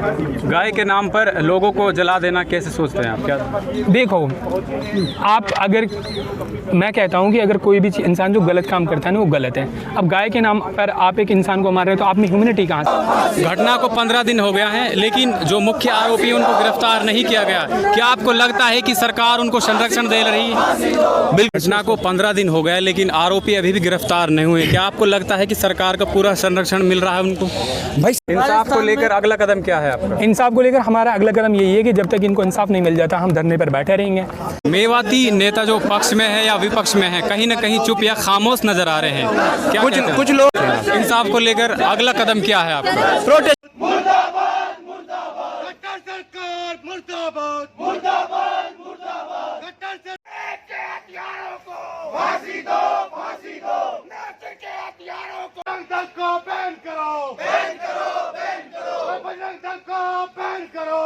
गाय के नाम पर लोगों को जला देना कैसे सोचते हैं आप? क्या देखो, आप अगर मैं कहता हूँ कि अगर कोई भी इंसान जो गलत काम करता है ना वो गलत है। अब गाय के नाम पर आप एक इंसान को मार रहे हो तो आप में ह्यूमैनिटी कहाँ से? घटना को 15 दिन हो गया है, लेकिन जो मुख्य आरोपी उनको गिरफ्तार नहीं किया गया। क्या आपको लगता है कि सरकार उनको संरक्षण दे रही है? बिल्कुल। घटना को 15 दिन हो गया, लेकिन आरोपी अभी भी गिरफ्तार नहीं हुए। क्या आपको लगता है कि सरकार का पूरा संरक्षण मिल रहा है उनको? भाई, इंसाफ को लेकर अगला कदम क्या है आपका? इंसाफ को लेकर हमारा अगला कदम यही है कि जब तक इनको इंसाफ नहीं मिल जाता हम धरने पर बैठे रहेंगे। मेवाती नेता जो पक्ष में है या विपक्ष में है, कहीं न कहीं चुप या खामोश नजर आ रहे हैं। क्या कुछ लोग इंसाफ को लेकर अगला कदम क्या है आपका? प्रोटेस्ट मुर्दाबाद मुर्दाबाद सरकार मुर्दाबाद मुर्दाबाद मुर्दाबाद के हथियारों को फांसी दो नशे के हथियारों को बजरंग दल को बैन करो बजरंग दल को बैन करो।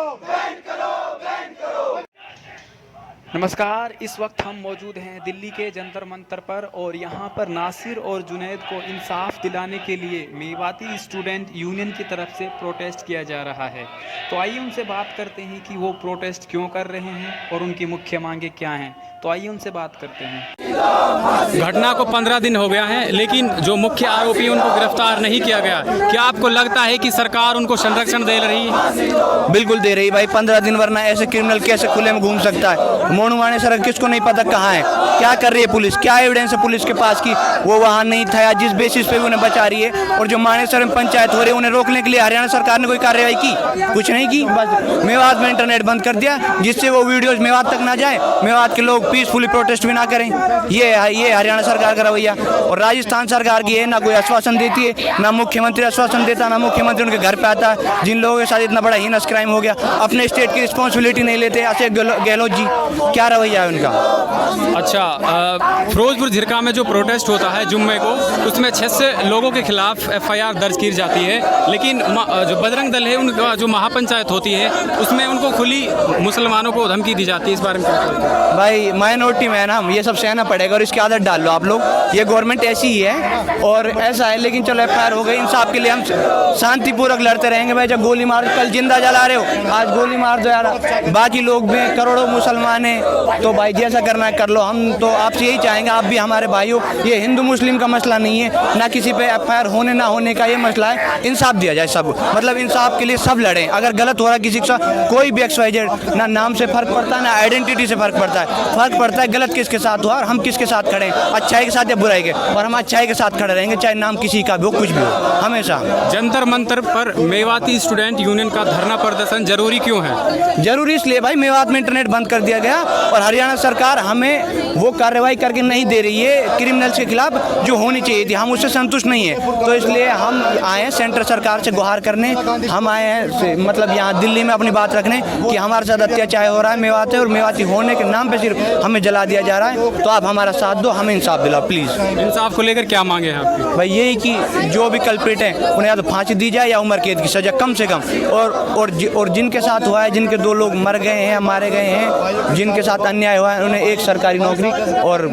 नमस्कार, इस वक्त हम मौजूद हैं दिल्ली के जंतर मंतर पर और यहाँ पर नासिर और जुनैद को इंसाफ दिलाने के लिए मेवाती स्टूडेंट यूनियन की तरफ से प्रोटेस्ट किया जा रहा है। तो आइए उनसे बात करते हैं कि वो प्रोटेस्ट क्यों कर रहे हैं और उनकी मुख्य मांगे क्या हैं। तो आइए उनसे बात करते हैं। घटना को 15 दिन हो गया है, लेकिन जो मुख्य आरोपी उनको गिरफ्तार नहीं किया गया। क्या आपको लगता है कि सरकार उनको संरक्षण दे रही है? बिल्कुल दे रही भाई, 15 दिन, वरना ऐसे क्रिमिनल कैसे खुले में घूम सकता है? मोनुवाने सड़क किसको नहीं पता कहाँ है, क्या कर रही है पुलिस, क्या एविडेंस है पुलिस के पास कि वो वहाँ नहीं था या जिस बेसिस पे उन्हें बचा रही है। और जो मानेसर में पंचायत हो रही है उन्हें रोकने के लिए हरियाणा सरकार ने कोई कार्रवाई की? कुछ नहीं की। बस मेवात में इंटरनेट बंद कर दिया जिससे वो वीडियोज मेवात तक ना जाए, मेवात के लोग पीसफुली प्रोटेस्ट भी ना करें। ये हरियाणा सरकार का रवैया। और राजस्थान सरकार की है ना कोई आश्वासन देती है, ना मुख्यमंत्री आश्वासन देता, ना मुख्यमंत्री उनके घर पे आता है। जिन लोगों के साथ इतना बड़ा हीनस क्राइम हो गया, अपने स्टेट की रिस्पॉन्सिबिलिटी नहीं लेते। अशोक गहलोत जी, क्या रवैया है उनका? अच्छा, फिरोजपुर झिरका में जो प्रोटेस्ट होता है जुम्मे को, उसमें 6 से लोगों के खिलाफ FIR दर्ज की जाती है, लेकिन जो बजरंग दल है उनका जो महापंचायत होती है उसमें उनको खुली मुसलमानों को धमकी दी जाती है। इस बारे में क्या कहते हैं? भाई माइनॉरिटी में है ना, ये सब सहना पड़ेगा और इसकी आदत डाल लो आप लोग। ये गवर्नमेंट ऐसी ही है और ऐसा है, लेकिन चलो FIR हो गई। इंसाफ के लिए हम शांतिपूर्वक लड़ते रहेंगे। भाई जब गोली मार, कल जिंदा जला रहे हो, आज गोली मार दो यार। बाकी लोग भी करोड़ों मुसलमान हैं, तो भाई जैसा करना है कर लो। हम तो आपसे यही चाहेंगे, आप भी हमारे भाई हो। ये हिंदू मुस्लिम का मसला नहीं है, ना किसी पे FIR होने ना होने का ये मसला है। इंसाफ दिया जाए सब, मतलब इंसाफ के लिए सब लड़ें। अगर गलत हो रहा है किसी के साथ, कोई भी XYZ, ना नाम से फर्क पड़ता है ना आइडेंटिटी से फर्क पड़ता है। फर्क पड़ता है गलत किसके साथ हुआ और हम किसके साथ खड़े हैं, अच्छाई के साथ या बुराई के। और हम अच्छाई के साथ खड़े रहेंगे, चाहे नाम किसी का भी हो, कुछ भी हो, हमेशा। जंतर मंतर पर मेवाती स्टूडेंट यूनियन का धरना प्रदर्शन जरूरी क्यों है? जरूरी इसलिए भाई, मेवात में इंटरनेट बंद कर दिया गया और हरियाणा सरकार हमें वो कार्रवाई करके नहीं दे रही है क्रिमिनल्स के खिलाफ जो होनी चाहिए थी। हम उससे संतुष्ट नहीं है, तो इसलिए हम आए हैं सेंट्रल सरकार से गुहार करने। हम आए हैं मतलब यहाँ दिल्ली में अपनी बात रखने कि हमारे साथ अत्याचार हो रहा है मेवात है, और मेवाती होने के नाम पे सिर्फ हमें जला दिया जा रहा है। तो आप हमारा साथ दो, हमें इंसाफ दिलाओ प्लीज़। इंसाफ को लेकर क्या मांगे हैं आपकी? भाई यही कि जो भी कल्प्रिट हैं उन्हें या तो फांसी दी जाए या उम्र कैद की सज़ा कम से कम। और जिनके साथ हुआ है, जिनके 2 लोग मर गए हैं, मारे गए हैं, जिनके साथ अन्याय हुआ है, उन्हें एक सरकारी नौकरी और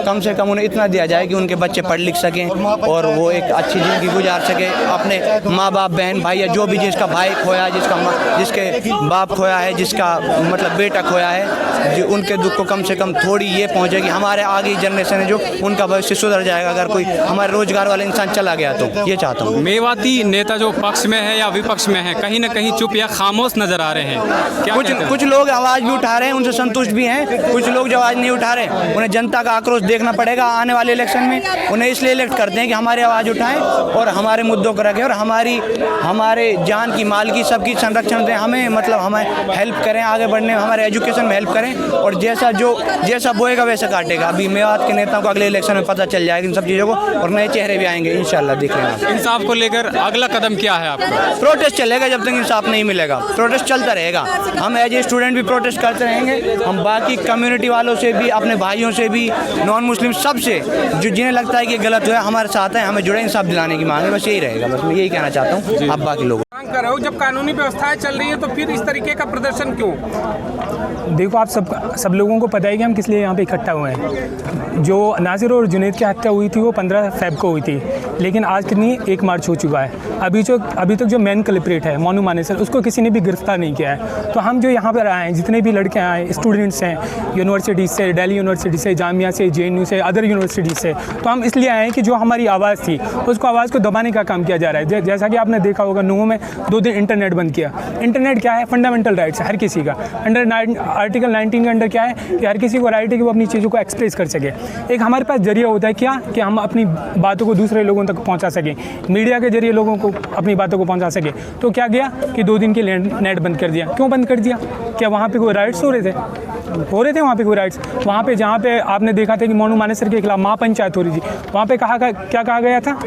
कम से कम उन्हें इतना दिया जाए कि उनके बच्चे पढ़ लिख सकें और वो एक अच्छी ज़िंदगी गुजार सके। अपने माँ बाप, बहन भाई या जो भी जिसका भाई खोया, जिसके बाप खोया है, जिसका मतलब बेटा खोया है, जो उनके दुख को कम से कम थोड़ी ये पहुँचे कि हमारे आगे जनरेशन है जो उनका भविष्य सुधर जाएगा। अगर कोई हमारे रोजगार वाला इंसान चला गया तो ये चाहता हूँ। मेवाती नेता जो पक्ष में है या विपक्ष में है, कहीं न कहीं चुप या खामोश नजर आ रहे हैं। कुछ लोग आवाज़ भी उठा रहे हैं, उनसे संतुष्ट भी हैं। कुछ लोग जो आवाज़ नहीं उठा रहे, उन्हें जनता का आक्रोश देखना पड़ेगा आने वाले इलेक्शन में। उन्हें इसलिए इलेक्ट करते हैं कि हमारी आवाज़ उठाएं और हमारे मुद्दों को रखें और हमारे जान की, माल की, सबकी संरक्षण दें। हमें मतलब हमें हेल्प करें आगे बढ़ने, हमारे एजुकेशन में हेल्प करें। और जैसा बोएगा वैसा काटेगा। अभी मेवात के नेताओं को अगले इलेक्शन में पता चल जाएगा इन सब चीज़ों को और नए चेहरे भी आएंगे इंशाल्लाह, देख लेना। इंसाफ को लेकर अगला कदम क्या है आपका? प्रोटेस्ट चलेगा जब तक इंसाफ नहीं मिलेगा, प्रोटेस्ट चलता रहेगा। हम एज ए स्टूडेंट भी प्रोटेस्ट करते रहेंगे। हम बाकी कम्युनिटी वालों से भी, अपने भाइयों से भी, नॉन मुस्लिम सबसे जो जिन्हें लगता है कि गलत हुआ हमारे साथ है, हमें जुड़े इंसाफ दिलाने की मांग है। बस यही रहेगा, बस मैं यही कहना चाहता हूँ। आप बाकी लोग कर रहे हो, जब कानूनी व्यवस्थाएं चल रही है तो फिर इस तरीके का प्रदर्शन क्यों? देखो, आप सब लोगों को पता है कि हम किस लिए यहाँ पे इकट्ठा हुए हैं। जो नासिर और जुनैद की हत्या हुई थी वो 15 फ़रवरी को हुई थी, लेकिन आज कितनी 1 मार्च हो चुका है। अभी तक जो मेन कल्प्रेट है मोनू मानेसर, उसको किसी ने भी गिरफ्तार नहीं किया है। तो हम जो यहाँ पर आए हैं, जितने भी लड़के आए, स्टूडेंट्स हैं यूनिवर्सिटी से, दिल्ली यूनिवर्सिटी से, जामिया से, JNU से, अदर यूनिवर्सिटी से, तो हम इसलिए आए हैं कि जो हमारी आवाज़ थी उसको आवाज़ को दबाने का काम किया जा रहा है। जैसा कि आपने देखा होगा, नुहू में 2 दिन इंटरनेट बंद किया। इंटरनेट क्या है? फंडामेंटल राइट्स है हर किसी का। आर्टिकल 19 के अंडर क्या है कि हर किसी को राइट है कि वो अपनी चीज़ों को एक्सप्रेस कर सके। एक हमारे पास जरिया होता है क्या कि हम अपनी बातों को दूसरे लोगों तक पहुंचा सकें, मीडिया के जरिए लोगों को अपनी बातों को पहुंचा सके। तो क्या किया कि 2 दिन के लिए नेट बंद कर दिया। क्यों बंद कर दिया? क्या वहाँ पे कोई राइट्स हो रहे थे वहाँ पे कोई राइट्स? वहाँ पे जहाँ पे आपने देखा था कि मोनू मानेसर के खिलाफ महापंचायत हो रही थी, वहाँ पे क्या कहा गया था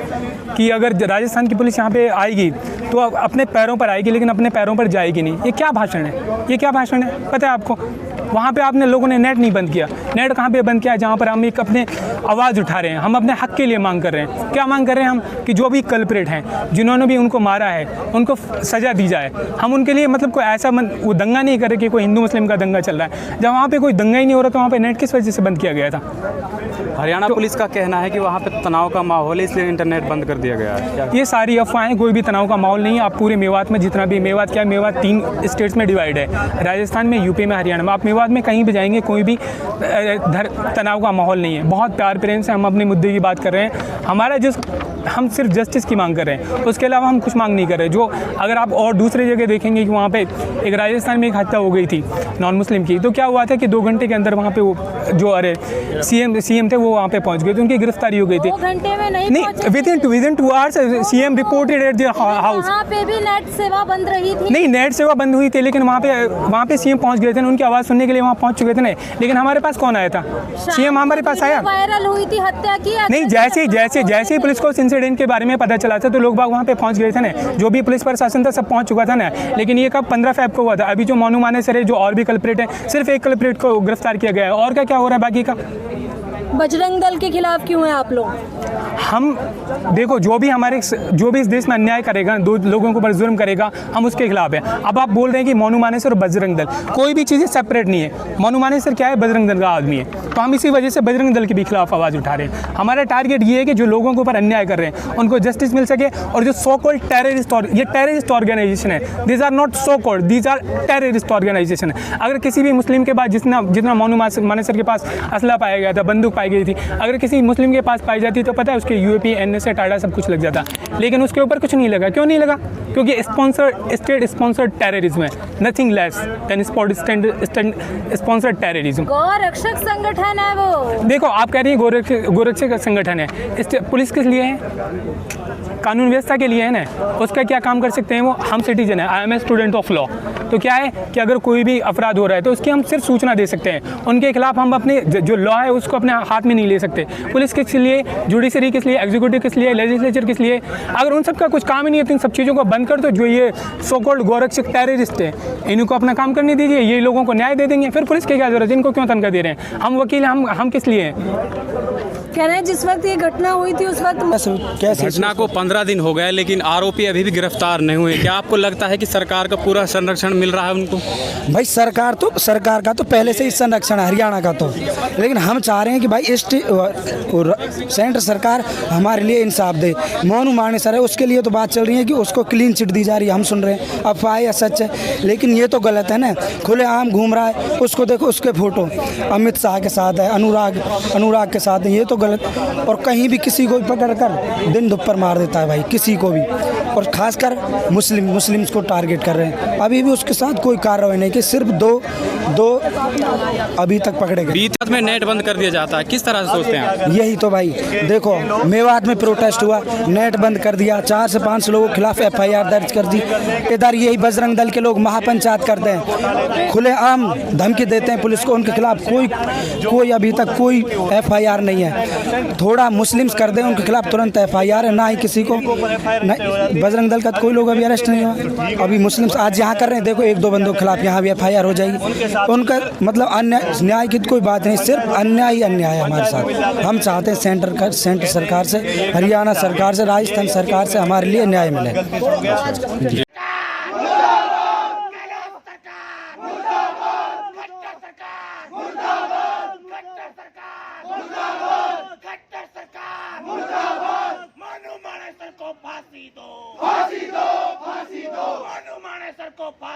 कि अगर राजस्थान की पुलिस यहाँ पे आएगी तो अपने पैरों पर आएगी, लेकिन अपने पैरों पर जाएगी नहीं। ये क्या भाषण है? पता है आपको? वहाँ पे आपने लोगों ने नेट नहीं बंद किया। नेट कहाँ पे बंद किया? जहाँ पर हम एक अपने आवाज़ उठा रहे हैं, हम अपने हक के लिए मांग कर रहे हैं। क्या मांग कर रहे हैं हम? कि जो भी कल्प्रेट हैं, जिन्होंने भी उनको मारा है, उनको सज़ा दी जाए। हम उनके लिए मतलब कोई ऐसा वो दंगा नहीं करे कि कोई हिंदू मुस्लिम का दंगा चल रहा है। जब वहाँ पे कोई दंगा ही नहीं हो रहा तो वहाँ पे नेट किस वजह से बंद किया गया था? हरियाणा पुलिस का कहना है कि वहाँ पे तनाव का माहौल है, इसलिए इंटरनेट बंद कर दिया गया है। ये सारी अफवाहें, कोई भी तनाव का माहौल नहीं है। आप पूरे मेवात में जितना भी, मेवात 3 स्टेट्स में डिवाइड है, राजस्थान में, यूपी में, हरियाणा में। आप मेवात में कहीं भी जाएंगे, कोई भी तनाव का माहौल नहीं है। बहुत प्यार प्रेम से हम अपने मुद्दे की बात कर रहे हैं। हम सिर्फ जस्टिस की मांग कर रहे हैं, उसके अलावा हम कुछ मांग नहीं कर रहे। जो अगर आप और दूसरी जगह देखेंगे कि वहाँ पे एक राजस्थान में एक हत्या हो गई थी नॉन मुस्लिम की, तो क्या हुआ था कि 2 घंटे के अंदर वहाँ पे वो जो सीएम थे वो वहाँ पे पहुँच गए थे, उनकी गिरफ्तारी हो गई थी। 2 घंटे में नहीं, within 2 hours CM reported at the house. वहाँ पे भी नेट सेवा बंद रही थी। नहीं, नेट सेवा बंद हुई थी, लेकिन वहाँ पे सीएम पहुँच गए थे, उनकी आवाज़ सुनने के लिए वहाँ पहुँच चुके थे। नहीं, लेकिन हमारे पास कौन आया था? सीएम हमारे पास आया। वायरल हुई थी हत्या की। नहीं, जैसे ही पुलिस को इस इंसिडेंट के बारे में पता चला था तो लोग बाग वहाँ पे पहुँच गए थे ना। जो भी पुलिस प्रशासन था सब पहुँच चुका था ना। लेकिन ये कब? 15 फ़रवरी को हुआ था। अभी जो मोनू मानेसर है, जो और भी कल्प्रेट है, सिर्फ एक कल्प्रेट को गिरफ्तार किया गया है। और क्या हो रहा है बाकी का? बजरंग दल के खिलाफ क्यों है आप लोग? हम देखो, जो भी इस देश में अन्याय करेगा, 2 लोगों के ऊपर जुर्म करेगा, हम उसके खिलाफ हैं। अब आप बोल रहे हैं कि मोनू मानेसर और बजरंग दल, कोई भी चीज़ें सेपरेट नहीं है। मोनू मानेसर क्या है? बजरंग दल का आदमी है। तो हम इसी वजह से बजरंग दल के भी खिलाफ आवाज़ उठा रहे हैं। हमारा टारगेट ये है कि जो लोगों के ऊपर अन्याय कर रहे हैं उनको जस्टिस मिल सके। और जो सो कॉल्ड टेररिस्ट ऑर्गेनाइजेशन है, these are not so called, these are terrorist organization है। अगर किसी भी मुस्लिम के पास जितना मोनू मानेसर के पास असला पाया गया था, बंदूक पाई गई थी, अगर किसी मुस्लिम के पास पाई जाती तो पता है उसके UAP, NSA, टाटा सब कुछ लग जाता। लेकिन उसके ऊपर कुछ नहीं लगा। क्यों नहीं लगा? क्योंकि स्टेट स्पॉन्सर्ड टेररिज्म है, nothing less than sponsored terrorism. गौरक्षक संगठन है वो। देखो, आप कह रही हैं गोरक्षक संगठन है। पुलिस किस लिए है? कानून व्यवस्था के लिए है ना। उसका क्या काम कर सकते हैं वो? हम सिटीजन है, I am a student of law. तो क्या है कि अगर कोई भी अपराध हो रहा है तो उसकी हम सिर्फ सूचना दे सकते हैं। उनके खिलाफ हम अपने जो लॉ है उसको अपने हाथ में नहीं ले सकते। पुलिस किस लिए, जुडिशरी किस लिए, एग्जीक्यूटिव किस लिए, लेजिस्लेचर किस लिए? अगर उन सब का कुछ काम ही नहीं है तो इन सब चीज़ों को बंद कर दो। जो ये सो कॉल्ड गोरक्षक टेररिस्ट है, इनको अपना काम करने दीजिए, ये लोगों को न्याय दे देंगे। फिर पुलिस की क्या जरूरत है? इनको क्यों तनख्वाह दे रहे हैं? हम वकील, हम किस लिए हैं? कह रहे हैं जिस वक्त ये घटना हुई थी उस वक्त घटना को 15 दिन हो गए, लेकिन आरोपी अभी भी गिरफ्तार नहीं हुए। क्या आपको लगता है कि सरकार का पूरा संरक्षण मिल रहा है उनको? भाई सरकार का तो पहले से ही संरक्षण है हरियाणा का, तो लेकिन हम चाह रहे हैं कि भाई सेंटर सरकार हमारे लिए इंसाफ दे। मोनू मानेसर है, उसके लिए तो बात चल रही है कि उसको क्लीन चिट दी जा रही है, हम सुन रहे हैं। अफवाह या सच है, लेकिन ये तो गलत है ना। खुलेआम घूम रहा है, उसको देखो, उसके फोटो अमित शाह के साथ है, अनुराग के साथ है। ये तो गलत। और कहीं भी किसी को भी पकड़ कर दिन दुपहर मार देता है भाई, किसी को भी, और खासकर मुस्लिम्स को टारगेट कर रहे हैं। अभी भी उसके साथ कोई कार्रवाई नहीं की, सिर्फ दो अभी तक पकड़े गए। बीच में नेट बंद कर दिया जाता है, किस तरह से सोचते हैं आप? यही तो भाई देखो, मेवात में प्रोटेस्ट हुआ, नेट बंद कर दिया, 4 से 5 लोगों के खिलाफ FIR दर्ज कर दी। इधर यही बजरंग दल के लोग महापंचायत करते हैं, खुलेआम धमकी देते हैं पुलिस को। उनके खिलाफ कोई अभी तक कोई FIR नहीं है। थोड़ा मुस्लिम्स कर दें उनके खिलाफ तुरंत FIR है, ना ही किसी को। बजरंग दल का कोई लोग अभी अरेस्ट नहीं हुआ। अभी मुस्लिम्स आज यहाँ कर रहे हैं, देखो 1-2 बंदों के खिलाफ यहाँ भी FIR हो जाएगी। उनका मतलब न्याय की कोई बात नहीं, सिर्फ अन्याय ही अन्याय है हमारे साथ। हम चाहते हैं सेंटर सरकार से, हरियाणा सरकार से, राजस्थान सरकार से हमारे लिए न्याय मिले।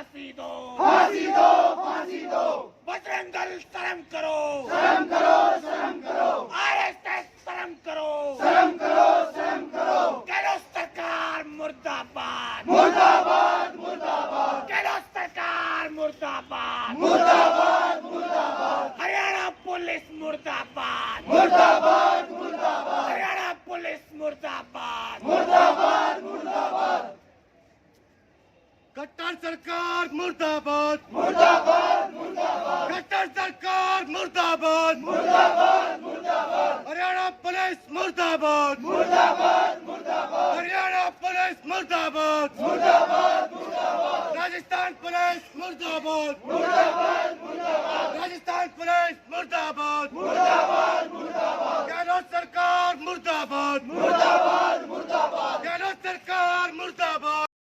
फांसी दो, फांसी दो, फांसी दो। बजरंग दल शर्म करो, शर्म करो, शर्म करो। आरएसएस शर्म करो, शर्म करो, शर्म करो। गहलोत सरकार मुर्दाबाद, मुर्दाबाद, मुर्दाबाद। गहलोत सरकार मुर्दाबाद, मुर्दाबाद, मुर्दाबाद। हरियाणा पुलिस मुर्दाबाद, मुर्दाबाद, मुर्दाबाद। हरियाणा पुलिस मुर्दाबाद, मुर्दाबाद, मुर्दाबाद। कट्टर सरकार मुर्दाबाद, मुर्दाबाद, मुर्दाबाद। कट्टर सरकार मुर्दाबाद, मुर्दाबाद, मुर्दाबाद। हरियाणा पुलिस मुर्दाबाद, मुर्दाबाद, मुर्दाबाद। हरियाणा पुलिस मुर्दाबाद, मुर्दाबाद, मुर्दाबाद। राजस्थान पुलिस मुर्दाबाद, मुर्दाबाद, मुर्दाबाद। राजस्थान पुलिस मुर्दाबाद, मुर्दाबाद, मुर्दाबाद। गहलोत सरकार मुर्दाबाद, मुर्दाबाद, मुर्दाबाद। गहलोत सरकार मुर्दाबाद।